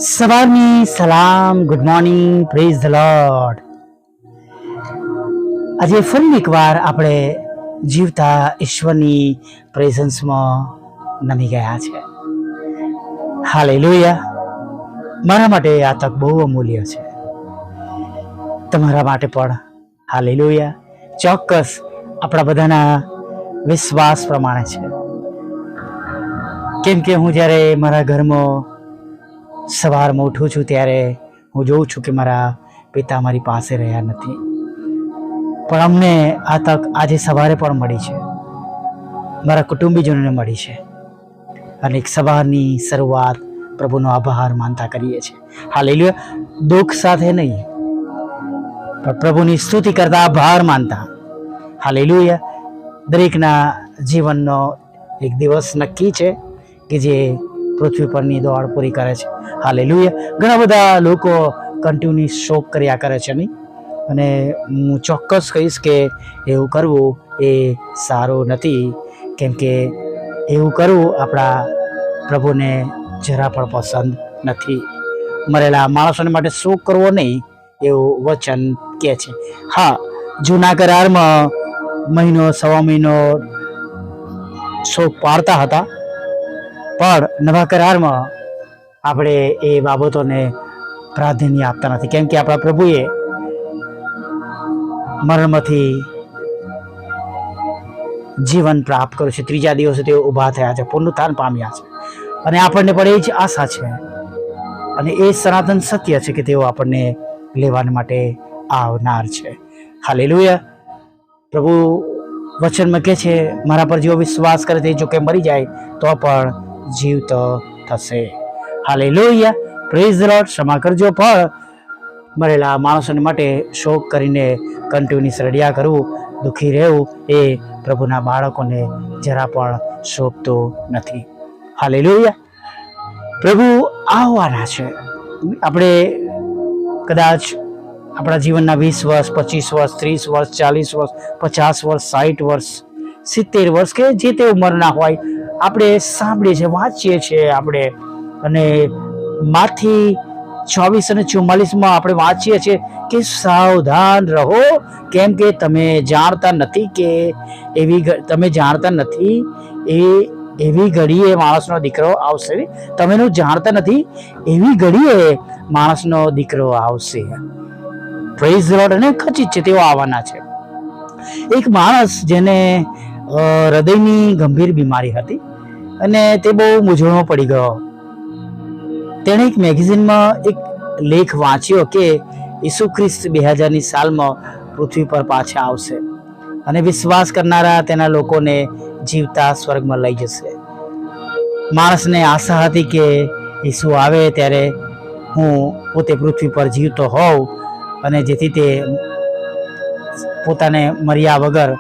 સવારની સલામ, good morning, praise the lord. આજે ફરી એકવાર આપણે જીવતા ઈશ્વરની પ્રેઝન્સમાં નમી ગયા છે. હાલેલુયા. મારા માટે આ તક બહુ અમૂલ્ય છે, તમારા માટે પણ. હાલેલુયા. ચોક્કસ આપણા બધાના વિશ્વાસ પ્રમાણે છે, કેમ કે હું જ્યારે મારા ઘરમાં સવારમાં ઉઠું છું ત્યારે હું જોઉં છું કે મારા પિતા મારી પાસે રહ્યા નથી, પણ અમને આ તક આજે સવારે પણ મળી છે, મારા કુટુંબીજનોને મળી છે. અને એક સવારની શરૂઆત પ્રભુનો આભાર માનતા કરીએ છીએ. હાલેલુયા. દુઃખ સાથે નહીં, પણ પ્રભુની સ્તુતિ કરતા આભાર માનતા. હાલેલુયા. દરેકના જીવનનો એક દિવસ નક્કી છે કે જે પૃથ્વી પરની દોડ પૂરી કરે છે. હાલેલુયા. ઘણા બધા લોકો કન્ટિન્યુ શોક કર્યા કરે છે નહીં, અને હું ચોક્કસ કહીશ કે એવું કરવું એ સારું નથી, કેમ કે એવું કરવું આપણા પ્રભુને જરા પણ પસંદ નથી. મરેલા માણસોને માટે શોક કરવો નહીં એવું વચન કહે છે. હા, જૂના કરારમાં મહિનો સવા મહિનો શોક પાડતા હતા, પણ નવા કરારમાં આપણે એ બાબતોને પ્રાધાન્ય આપતા નથી, કેમ કે આપણા પ્રભુએ મરણમાંથી જીવન પ્રાપ્ત કર્યું છે. ત્રીજા દિવસે તેઓ ઊભા થયા છે, પુનરુત્થાન પામ્યા છે, અને આપણને પણ એ જ આશા છે, અને એ સનાતન સત્ય છે કે તેઓ આપણને લેવા માટે આવનાર છે. હાલેલુયા. પ્રભુ વચનમાં કહે છે, મારા પર જેવો વિશ્વાસ કરે તે જો કે મરી જાય તો પણ જીવતો થશે. હાલેલુયા. Praise the lord. ક્ષમા કરજો, પણ મરેલા માણસોને માટે શોક કરીને કન્ટિન્યુઅસ રડ્યા કરવું, દુઃખી રહેવું એ પ્રભુના બાળકોને જરા પણ શોભતું નથી. હાલેલુયા. પ્રભુ આવવાના છે. આપણે કદાચ આપણા જીવનના 20 વર્ષ, 25 વર્ષ, 30 વર્ષ, 40 વર્ષ, 50 વર્ષ, 60 વર્ષ, 70 વર્ષ કે જે તે ઉંમરના હોય, આપણે સાંભળીએ છીએ, વાંચીએ છીએ આપણે, અને માંથી 24 અને 44 આપણે વાંચીએ છીએ કે સાવધાન રહો, કેમ કે તમે જાણતા નથી કે તમે જાણતા નથી એવી ઘડીએ માણસનો દીકરો આવશે. તમે જાણતા નથી એવી ઘડીએ માણસનો દીકરો આવશે. Praise the lord. અને ખચિત છે તેઓ આવવાના છે. એક માણસ જેને હૃદયની ગંભીર બીમારી હતી અને તે બહુ મૂંઝવણમાં પડી ગયો. તેણે એક મેગેઝિનમાં એક લેખ વાંચ્યો કે ઈસુ ખ્રિસ્ત 2000ની સાલમાં પૃથ્વી પર પાછા આવશે અને વિશ્વાસ કરનારા તેના લોકોને જીવતા સ્વર્ગમાં લઈ જશે. માણસને આશા હતી કે ઈસુ આવે ત્યારે હું પોતે પૃથ્વી પર જીવતો હોઉં, અને જેથી તે પોતાને મર્યા વગર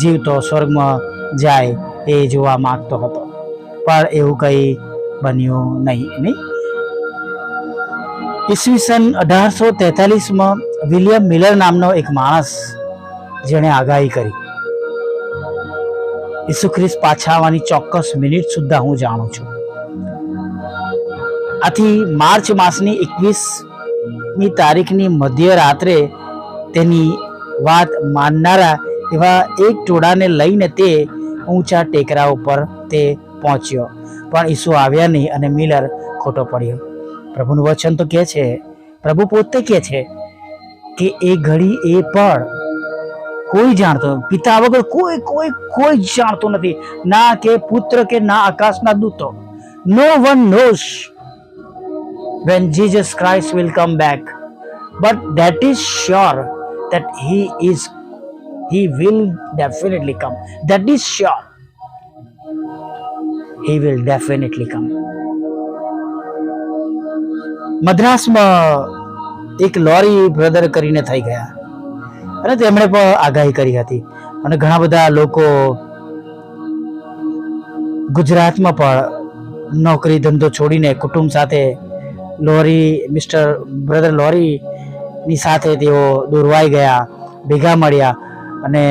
જીવતો સ્વર્ગમાં જાય એ જોવા માંગતો હતો, પણ એવું કંઈ બન્યું નહીં. ઈસવીસન 1843માં વિલિયમ મિલર નામનો એક માણસ જેણે આગાહી કરી, ઈસુ ખ્રિસ્ત પાછા આવવાની ચોક્કસ મિનિટ સુદ્ધા હું જાણું છું. આથી માર્ચ માસની 21મી તારીખની મધ્યરાત્રે તેની વાત માનનારા એવા એક ટોળાને લઈને તે ઊંચા ટેકરા ઉપર તે પહોંચ્યો, પણ ઈસુ આવ્યા નહીં અને મિલર ખોટો પડ્યો. પ્રભુનું વચન તો કહે છે, પ્રભુ પોતે કહે છે કે એ ઘડી એ પણ કોઈ જાણતો, પિતા વગર કોઈ જાણતો નથી, ના કે પુત્ર કે ના આકાશના દૂતો. No one knows when Jesus Christ will come back, but that is sure that he will definitely come. That is sure. He will definitely come. મદ્રાસમાં એક લોરી બ્રધર કરીને થઈ ગયા, અને તેમણે પણ આગાહી કરી હતી, અને ઘણા બધા લોકો ગુજરાતમાં પણ નોકરી ધંધો છોડીને કુટુંબ સાથે મિસ્ટર બ્રધર લોરીની સાથે તેઓ દોરવાઈ ગયા, ભેગા મળ્યા, અને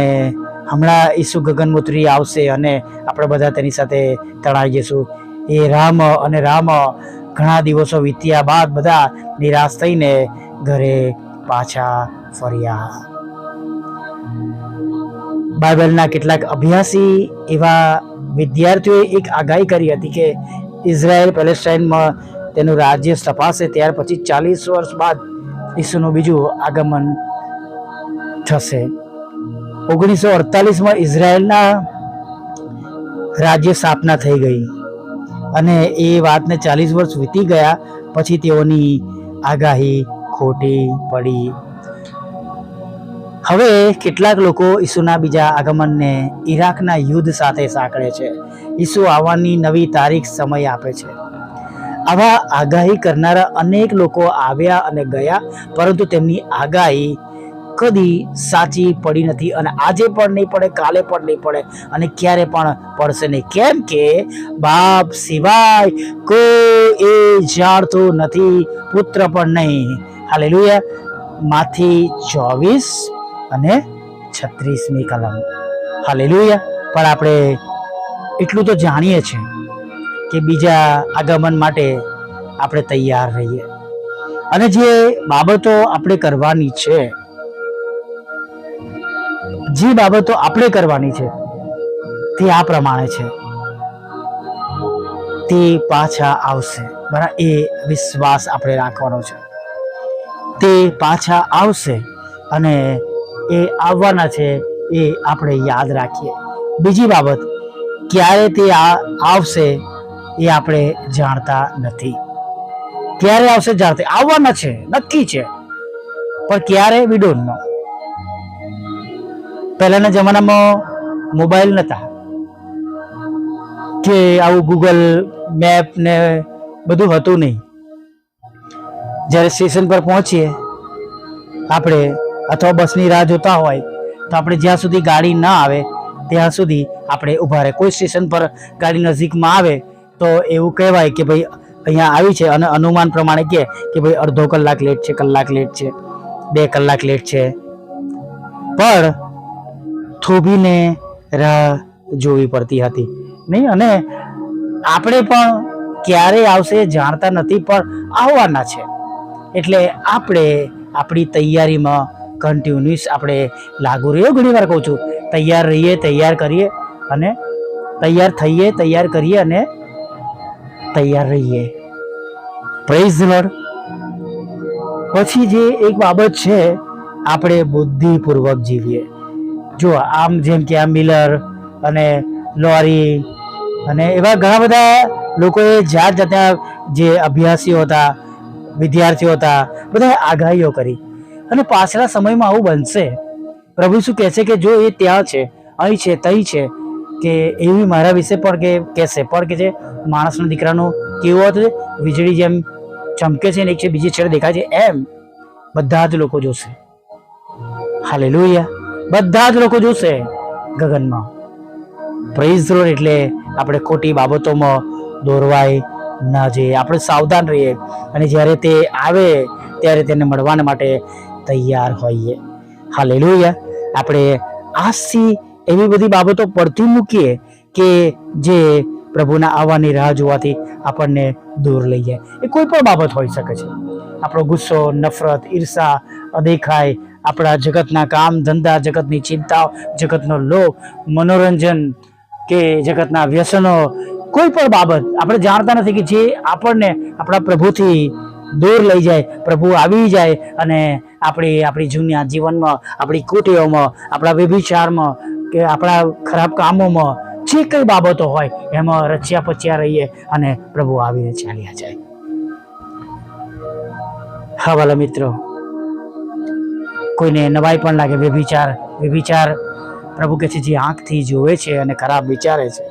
હમણાં ઈસુ ગગનમુત્રી આવશે અને આપણે બધા તેની સાથે તણાઈ જઈશું. એ રામ ઘણા દિવસો વીત્યા બાદ બધા નિરાશ થઈને ઘરે પાછા ફર્યા. બાઇબલના કેટલાક અભ્યાસી એવા વિદ્યાર્થીઓએ એક આગાહી કરી હતી કે ઇઝરાયલ પેલેસ્ટાઇનમાં તેનું રાજ્ય સ્થપાશે, ત્યાર પછી 40 વર્ષ બાદ ઈસુનું બીજું આગમન થશે. 1948માં ઇઝરાયલના રાજ્ય સ્થાપના થઈ ગઈ અને એ વાતને 40 વર્ષ વીતી ગયા પછી તેઓની આગાહી ખોટી પડી. હવે કેટલાક લોકો ઈસુના બીજા આગમનને ઈરાકના યુદ્ધ સાથે સાંકળે છે. ઈસુ આવવાની નવી તારીખ સમય આપે છે. આવા આગાહી કરનારા અનેક લોકો આવ્યા અને ગયા, પરંતુ તેમની આગાહી કદી સાચી પડી નથી અને આજે પણ નહીં પડે, કાલે પણ નહીં પડે અને ક્યારે પણ પડશે નહીં. કેમ કે બાપ સિવાય કોઈ એ જાણતું નથી, પુત્ર પણ નહીં. હાલેલુયા. માથી 24 અને 36મી કલમ. હાલેલુયા. પણ આપણે એટલું તો જાણીએ છીએ કે બીજા આગમન માટે આપણે તૈયાર રહીએ. અને જે બાબતો આપણે કરવાની છે, તે આ પ્રમાણે છે. તે પાછા આવશે, બરાબર? એ વિશ્વાસ આપણે રાખવાનો છે. તે પાછા આવશે અને એ આવવાના છે એ આપણે યાદ રાખીએ. બીજી બાબત, ક્યારે તે આવશે એ આપણે જાણતા નથી. ક્યારે આવશે જાણતા, આવવાના છે નક્કી છે, પણ ક્યારે વી ડોન્ટ નો. પહેલાના જમાનામાં મોબાઈલ નહોતા કે આવું ગૂગલ મેપ ને બધું હતું નહીં. જ્યારે સ્ટેશન પર પહોંચીએ આપણે અથવા બસની રાહ જોતા હોય તો આપણે જ્યાં સુધી ગાડી ના આવે ત્યાં સુધી આપણે ઊભા રહે. કોઈ સ્ટેશન પર ગાડી નજીકમાં આવે તો એવું કહેવાય કે ભાઈ અહીંયા આવી છે અને અનુમાન પ્રમાણે કહે કે ભાઈ અડધો કલાક લેટ છે, કલાક લેટ છે, 2 કલાક લેટ છે. પણ થોભીને રાહ જોવી પડતી હતી નહીં. અને આપણે પણ ક્યારે આવશે જાણતા નથી, પણ આવવાના છે. એટલે આપણે આપણી તૈયારીમાં કન્ટિન્યુઅસ આપણે લાગુ રહીએ. ઘણી વાર કહું છું, તૈયાર રહીએ, તૈયાર કરીએ અને તૈયાર થઈએ, તૈયાર કરીએ અને તૈયાર રહીએ. Praise the lord. પછી જે એક બાબત છે, આપણે બુદ્ધિપૂર્વક જીવીએ. જો આમ જેમ કે આ મિલર અને લોરી અને એવા ઘણા બધા લોકોએ જાત જાતના જે અભ્યાસીઓ હતા, વિદ્યાર્થીઓ હતા, બધાએ આગાહીઓ કરી અને પાછલા સમયમાં આવું બનશે. પ્રભુ શું કહે છે કે જો એ ત્યાં છે, અહીં છે, તહીં છે, કે એવી મારા વિશે પણ કે કહેશે પણ કે જે માણસના દીકરાનું કેવું હતું, વીજળી જેમ ચમકે છે ને એક છે બીજી છેડે દેખાય છે, એમ બધા જ લોકો જોશે. હાલેલુયા. બધા જ લોકો જોશે ગગનમાં. Praise the lord. એટલે આપણે ખોટી બાબતોમાં દોરવાય ના જઈએ, આપણે સાવધાન રહીએ અને જ્યારે તે આવે ત્યારે તેને મળવાના માટે તૈયાર હોઈએ. હાલેલુયા. આપણે આજથી એવી બધી બાબતો પડતી મૂકીએ કે જે પ્રભુના આવવાની રાહ જોવાથી આપણને દૂર લઈ જાય. એ કોઈ પણ બાબત હોઈ શકે છે. આપણો ગુસ્સો, નફરત, ઈર્ષા, અદેખાઈ, આપણા જગતના કામ ધંધા, જગતની ચિંતાઓ, જગતનો લોભ, મનોરંજન કે જગતના વ્યસનો, કોઈ પણ બાબત આપણે જાણતા નથી કે જે આપણને આપણા પ્રભુથી દૂર લઈ જાય. પ્રભુ આવી જાય અને આપણી જૂના જીવનમાં, આપણી કુટેવોમાં, આપણા વ્યભિચારમાં કે આપણા ખરાબ કામોમાં જે કઈ બાબતો હોય એમાં રચ્યા પચ્યા રહીએ અને પ્રભુ આવીને ચાલ્યા જાય. હા વાલા મિત્રો, કોઈને નવાઈ પણ લાગે, વ્યભિચાર પ્રભુ કહે છે જે આંખથી જોવે છે અને ખરાબ વિચારે છે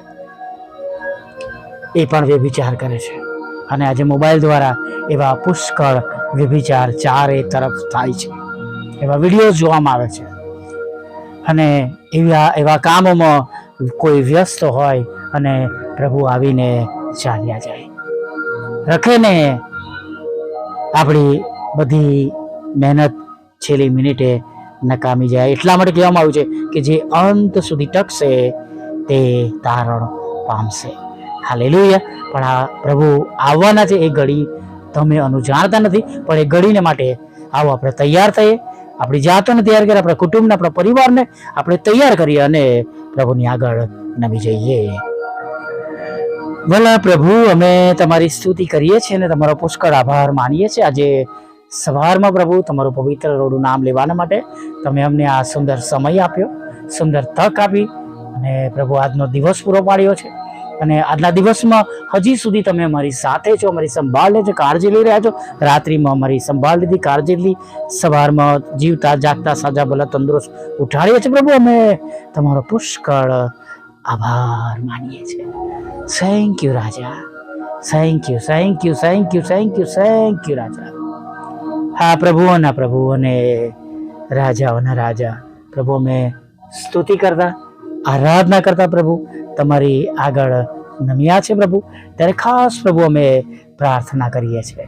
એ પણ વ્યભિચાર કરે છે. અને આજે મોબાઈલ દ્વારા એવા પુષ્કળ વ્યભિચાર ચારે તરફ થાય છે, એવા વિડીયો જોવામાં આવે છે અને એવા કામોમાં કોઈ વ્યસ્ત હોય અને પ્રભુ આવીને ચાલ્યા જાય. રખે ને આપણી બધી મહેનત છેલ્લી મિનિટે નકામી જાય. એટલા માટે કહેવામાં આવ્યું છે કે જે અંત સુધી ટકશે તે તારણ પામશે. હાલેલુયા. પણ આ પ્રભુ આવવાના છે એ ઘડી તમે જાણતા નથી, પણ એ ઘડીને માટે આવો આપણે તૈયાર થઈએ, આપણી જાતોને તૈયાર કરીએ, આપણા કુટુંબને, આપણા પરિવારને આપણે તૈયાર કરીએ અને પ્રભુની આગળ નમી જઈએ. ભલા પ્રભુ, અમે તમારી સ્તુતિ કરીએ છીએ અને તમારો પુષ્કળ આભાર માનીએ છીએ. આજે સવારમાં પ્રભુ તમારું પવિત્ર રોડું નામ લેવાના માટે તમે અમને આ સુંદર સમય આપ્યો, સુંદર તક આપી અને પ્રભુ આજનો દિવસ પૂરો પાડ્યો છે. અને આજના દિવસમાં હજી સુધી તમે અમારી સાથે છો, અમારી સંભાળ લે છો, કાળજી લઈ રહ્યા છો. રાત્રિમાં અમારી સંભાળ લીધી, કાળજી લીધી, સવારમાં જીવતા જાગતા સાજા ભલા તંદુરસ્ત ઉઠાડીએ છીએ. પ્રભુ અમે તમારો પુષ્કળ આભાર માનીએ છીએ. થેન્ક યુ રાજા, thank you, thank you, thank you, thank you, thank you રાજા. હા પ્રભુઓના પ્રભુ અને રાજાઓના રાજા, પ્રભુ અમે સ્તુતિ કરતા, આરાધના કરતા પ્રભુ તમારી આગળ નમ્યા છે પ્રભુ. ત્યારે ખાસ પ્રભુ અમે પ્રાર્થના કરીએ છીએ.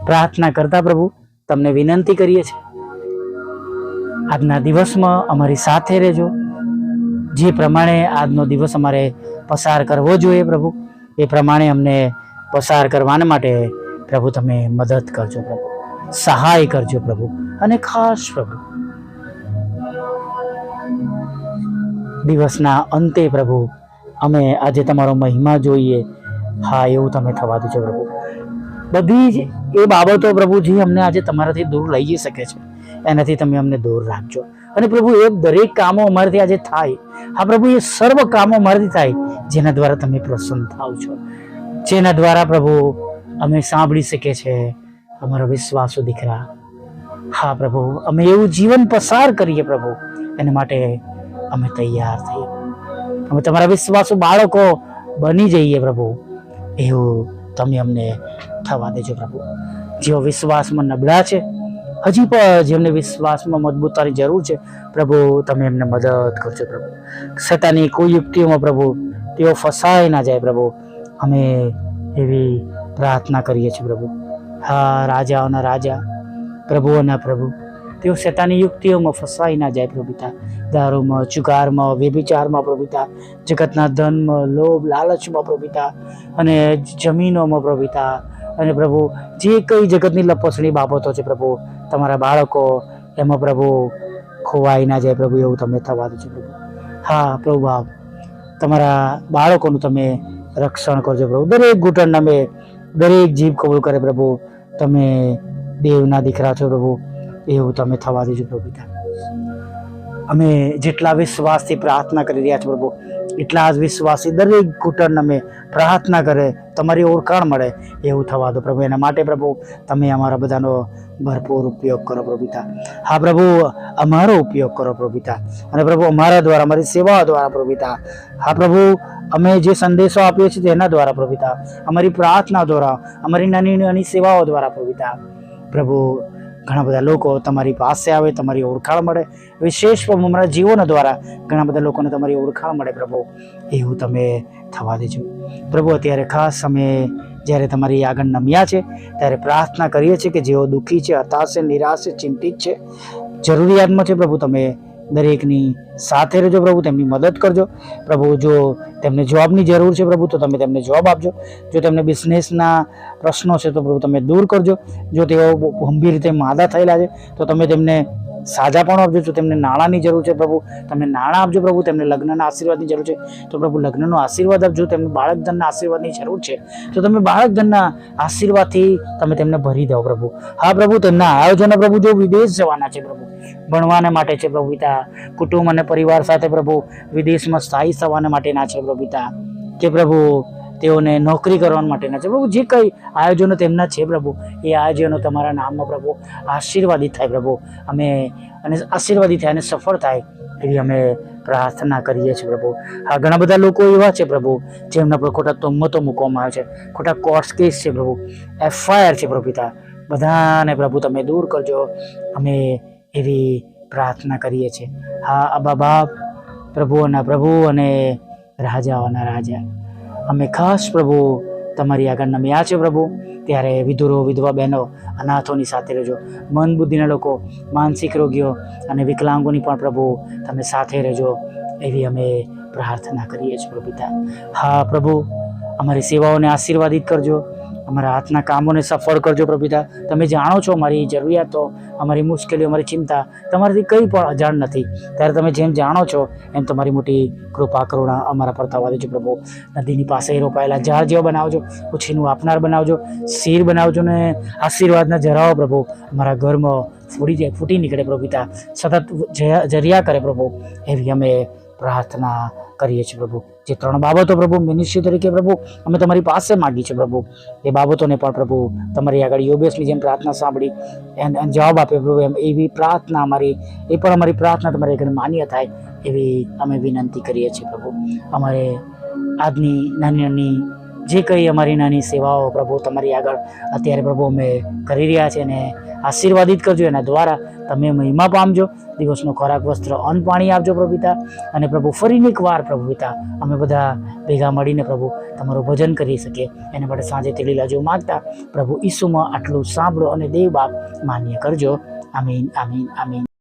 પ્રાર્થના કરતા પ્રભુ તમને વિનંતી કરીએ છીએ, આજના દિવસમાં અમારી સાથે રહેજો. જે પ્રમાણે આજનો દિવસ અમારે પસાર કરવો જોઈએ પ્રભુ, એ પ્રમાણે અમને પસાર કરવાના માટે પ્રભુ તમે મદદ કરજો પ્રભુ, સહાય કરજો પ્રભુ. અને ખાસ પ્રભુ દિવસના અંતે પ્રભુ અમે આજે તમારો મહિમા જોઈએ, હા એવું તમે થવા દેજો પ્રભુ. બધી જ એ બાબતો પ્રભુ જે અમને આજે તમારાથી દૂર લઈ જઈ શકે છે, એનાથી તમે અમને દૂર રાખજો. અને પ્રભુ એ દરેક કામો અમારાથી આજે થાય, હા પ્રભુ એ સર્વ કામો અમારાથી થાય જેના દ્વારા તમે પ્રસન્ન થાવ છો, જેના દ્વારા પ્રભુ અમે સાંભળી શકીએ છીએ અમારા વિશ્વાસુ દીકરા. હા પ્રભુ અમે એવું જીવન પસાર કરીએ પ્રભુ, એના માટે અમે તૈયાર થઈએ. અમે તમારા વિશ્વાસુ બાળકો બની જઈએ પ્રભુ, એવું તમે અમને થવા દેજો પ્રભુ. જેઓ વિશ્વાસમાં નબળા છે, હજી પણ જેમને વિશ્વાસમાં મજબૂતાની જરૂર છે પ્રભુ, તમે એમને મદદ કરજો પ્રભુ. સૈતાનની કોઈ યુક્તિઓમાં પ્રભુ તેઓ ફસાઈ ના જાય પ્રભુ, અમે એવી પ્રાર્થના કરીએ છીએ પ્રભુ. હા રાજાઓના રાજા, પ્રભુઓના પ્રભુ, તેઓ સૈતાનની યુક્તિઓમાં ફસાઈ ના જાય પ્રભુ પિતા. દારૂમાં, જુગારમાં, વ્યભિચારમાં પ્રભુ પિતા, જગતના ધનમાં, લોભ લાલચમાં પ્રભુ પિતા, અને જમીનોમાં પ્રભુ પિતા, અને પ્રભુ જે કઈ જગતની લપસણી બાબતો છે પ્રભુ, તમારા બાળકો એમાં પ્રભુ ખોવાઈ ના જાય પ્રભુ, એવું તમે થવા દેજો પ્રભુ. હા પ્રભુ બાપ, તમારા બાળકોનું તમે રક્ષણ કરજો પ્રભુ. દરેક ઘૂંટણ અમે, દરેક જીભ કબૂલ કરે પ્રભુ, તમે દેવના દીકરા છો પ્રભુ, એવું તમે થવા દેજો પ્રભુ પિતા. અમે જેટલા વિશ્વાસથી પ્રાર્થના કરી રહ્યા છો પ્રભુ, એટલા જ વિશ્વાસથી દરેક ઘૂંટણ અમે પ્રાર્થના કરે, તમારી ઓળખાણ મળે એવું થવા દો પ્રભુ. એના માટે પ્રભુ તમે અમારા બધાનો ભરપૂર ઉપયોગ કરો પ્રભુ પિતા. હા પ્રભુ અમારો ઉપયોગ કરો પ્રભુ પિતા, અને પ્રભુ અમારા દ્વારા, અમારી સેવાઓ દ્વારા પ્રભુ પિતા. હા પ્રભુ અમે જે સંદેશો આપીએ છીએ તેના દ્વારા પ્રભુ પિતા, અમારી પ્રાર્થના દ્વારા, અમારી નાની નાની સેવાઓ દ્વારા પ્રભુ પિતા. પ્રભુ ઘણા બધા લોકો તમારી પાસે આવે, તમારી ઓળખાણ મળે, વિશેષ પ્રભુ અમારા જીવનો દ્વારા ઘણા બધા લોકોને તમારી ઓળખાણ મળે પ્રભુ, એવું તમે થવા દેજો પ્રભુ. અત્યારે ખાસ અમે જ્યારે તમારી આગળ નમ્યા છે ત્યારે પ્રાર્થના કરીએ છીએ કે જેઓ દુઃખી છે, હતાશ છે, નિરાશ છે, ચિંતિત છે, જરૂરિયાતમાં છે પ્રભુ, તમે દરેકની સાથે રહેજો પ્રભુ, તેમની મદદ કરજો પ્રભુ. જો તેમને જોબની જરૂર છે પ્રભુ, તો તમે તેમને જોબ આપજો. જો તેમને બિઝનેસના પ્રશ્નો છે તો પ્રભુ તમે દૂર કરજો. જો તેઓ ગંભીર રીતે માદા થયેલા છે તો તમે તેમને સાજાપણું આપજો. જો તેમને નાણાંની જરૂર છે પ્રભુ, તમે નાણાં આપજો પ્રભુ. તેમને લગ્નના આશીર્વાદની જરૂર છે તો પ્રભુ લગ્નનો આશીર્વાદ આપજો. તેમને બાળકધનના આશીર્વાદની જરૂર છે તો તમે બાળકધનના આશીર્વાદથી તમે તેમને ભરી દો પ્રભુ. હા પ્રભુ તેમના આયોજનો પ્રભુ, જો વિદેશ જવાના છે પ્રભુ, ભણવાના માટે છે પ્રભુ પિતા, કુટુંબ અને પરિવાર સાથે પ્રભુ વિદેશમાં સ્થાયી થવાના માટેના છે પ્રભુ પિતા, કે પ્રભુ તેઓને નોકરી કરવા માટેના છે પ્રભુ, જે કંઈ આયોજનો તેમના છે પ્રભુ, એ આયોજનો તમારા નામમાં પ્રભુ આશીર્વાદિત થાય પ્રભુ. અમે અને આશીર્વાદિત થાય અને સફળ થાય એવી અમે પ્રાર્થના કરીએ છીએ પ્રભુ. હા ઘણા બધા લોકો એવા છે પ્રભુ જેમના પર ખોટા તોમતો મૂકવામાં આવે છે, ખોટા કોર્ટ કેસ છે પ્રભુ, FIR છે પ્રભુ પિતા, બધાને પ્રભુ તમે દૂર કરજો, અમે એવી પ્રાર્થના કરીએ છીએ. હા અબા બાપ, પ્રભુઓના પ્રભુ અને રાજાઓના રાજા, અમે ખાસ પ્રભુ તમારી આગળ નમ્યા છે પ્રભુ. ત્યારે વિધુરો, વિધવા બહેનો, અનાથોની સાથે રહેજો. મન બુદ્ધિના લોકો, માનસિક રોગીઓ અને વિકલાંગોની પણ પ્રભુ તમે સાથે રહેજો, એવી અમે પ્રાર્થના કરીએ છીએ પ્રભુ પિતા. હા પ્રભુ અમારી સેવાઓને આશીર્વાદિત કરજો, અમારા હાથના કામોને સફળ કરજો પ્રભુ પિતા. તમે જાણો છો અમારી જરૂરિયાતો, અમારી મુશ્કેલીઓ, અમારી ચિંતા તમારાથી કંઈ પણ અજાણ નથી. ત્યારે તમે જેમ જાણો છો એમ તમારી મોટી કૃપા કરુણા અમારા પર થવા દેજો પ્રભુ. નદીની પાસે રોપાયેલા ઝાડ જેવા બનાવજો, ઉછીનું આપનાર બનાવજો, શીર બનાવજો ને આશીર્વાદના જરાઓ પ્રભુ અમારા ઘરમાં ફૂટી નીકળે પ્રભુ પિતા, સતત જર્યા કરે પ્રભુ, એવી અમે પ્રાર્થના કરીએ છીએ પ્રભુ. જે 3 બાબતો પ્રભુ મિનિસ્ટ્રી તરીકે પ્રભુ અમે તમારી પાસે માગી છે પ્રભુ, એ બાબતોને પણ પ્રભુ તમારી આગળ યોગેશની જેમ પ્રાર્થના સાંભળી એને જવાબ આપ્યો પ્રભુ, એમ એવી પ્રાર્થના એ પણ અમારી પ્રાર્થના તમારી આગળ માન્ય થાય એવી અમે વિનંતી કરીએ છીએ પ્રભુ. અમારે આજની નાની જે કંઈ અમારી નાની સેવાઓ પ્રભુ તમારી આગળ અત્યારે પ્રભુ અમે કરી રહ્યા છીએ ને આશીર્વાદિત કરજો, એના દ્વારા તમે મહિમા પામજો. દિવસનો ખોરાક, વસ્ત્ર, અન્ન, પાણી આપજો પ્રભુ પિતા. અને પ્રભુ ફરીને એક વાર પ્રભુ પિતા અમે બધા ભેગા મળીને પ્રભુ તમારું ભજન કરી શકીએ, એના માટે સાંજે તેલી લાજો માગતા પ્રભુ ઈસુમાં આટલું સાંભળો અને દેવ બાપ માન્ય કરજો. આમીન, આમીન, આમીન.